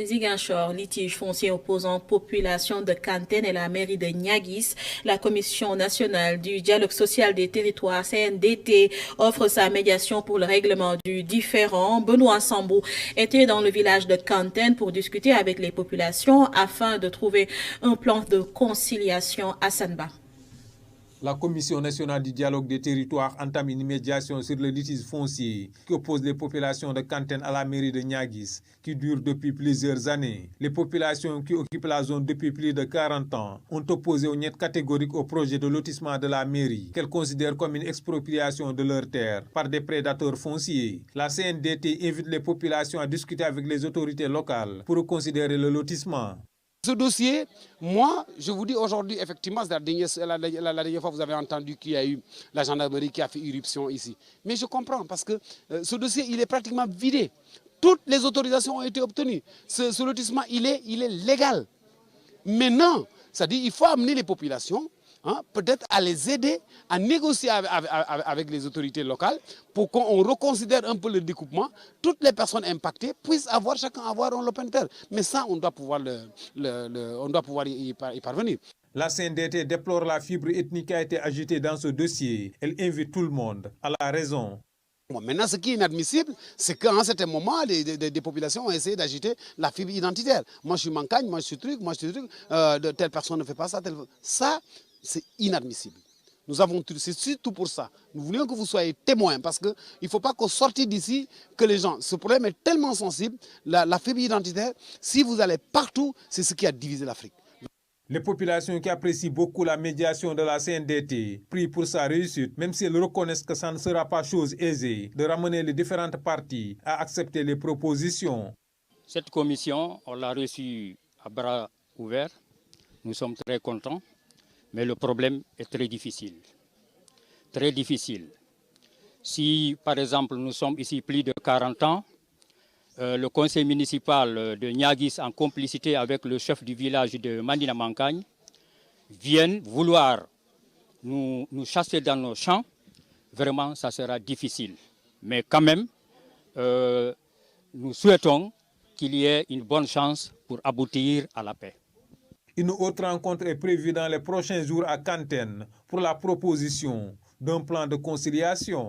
Ziguinchor, litige foncier opposant population de Kanten et la mairie de Niaguis. La Commission nationale du dialogue social des territoires CNDT offre sa médiation pour le règlement du différend. Benoît Sambou était dans le village de Kanten pour discuter avec les populations afin de trouver un plan de conciliation à Sanba. La Commission nationale du dialogue des territoires entame une médiation sur le litige foncier qui oppose les populations de Kanten à la mairie de Niaguis, qui dure depuis plusieurs années. Les populations qui occupent la zone depuis plus de 40 ans ont opposé au niet catégorique au projet de lotissement de la mairie, qu'elles considèrent comme une expropriation de leurs terres par des prédateurs fonciers. La CNDT invite les populations à discuter avec les autorités locales pour reconsidérer le lotissement. Ce dossier, moi, je vous dis aujourd'hui, effectivement, la dernière fois, vous avez entendu qu'il y a eu la gendarmerie qui a fait irruption ici. Mais je comprends, parce que ce dossier, il est pratiquement vidé. Toutes les autorisations ont été obtenues. Ce lotissement, il est légal. Maintenant, c'est-à-dire qu'il faut amener les populations, peut-être à les aider à négocier avec les autorités locales pour qu'on reconsidère un peu le découpement. Toutes les personnes impactées puissent chacun avoir un lopin de terre. Mais ça, on doit pouvoir, y parvenir. La CNDT déplore la fibre ethnique qui a été agitée dans ce dossier. Elle invite tout le monde à la raison. Bon, maintenant, ce qui est inadmissible, c'est qu'à un certain moment, des populations ont essayé d'agiter la fibre identitaire. Moi, je suis Mancagne, moi, je suis truc, telle personne ne fait pas ça. Ça, c'est inadmissible. C'est surtout pour ça. Nous voulions que vous soyez témoins parce qu'il ne faut pas qu'on sorte d'ici que les gens. Ce problème est tellement sensible, la fibre identitaire, si vous allez partout, c'est ce qui a divisé l'Afrique. Les populations qui apprécient beaucoup la médiation de la CNDT prient pour sa réussite, même si elles reconnaissent que ça ne sera pas chose aisée de ramener les différentes parties à accepter les propositions. Cette commission, on l'a reçue à bras ouverts. Nous sommes très contents, mais le problème est très difficile. Très difficile. Si, par exemple, nous sommes ici plus de 40 ans, le conseil municipal de Niaguis, en complicité avec le chef du village de Mandina Mancagne, viennent vouloir nous chasser dans nos champs, vraiment, ça sera difficile. Mais quand même, nous souhaitons qu'il y ait une bonne chance pour aboutir à la paix. Une autre rencontre est prévue dans les prochains jours à Kanten pour la proposition d'un plan de conciliation.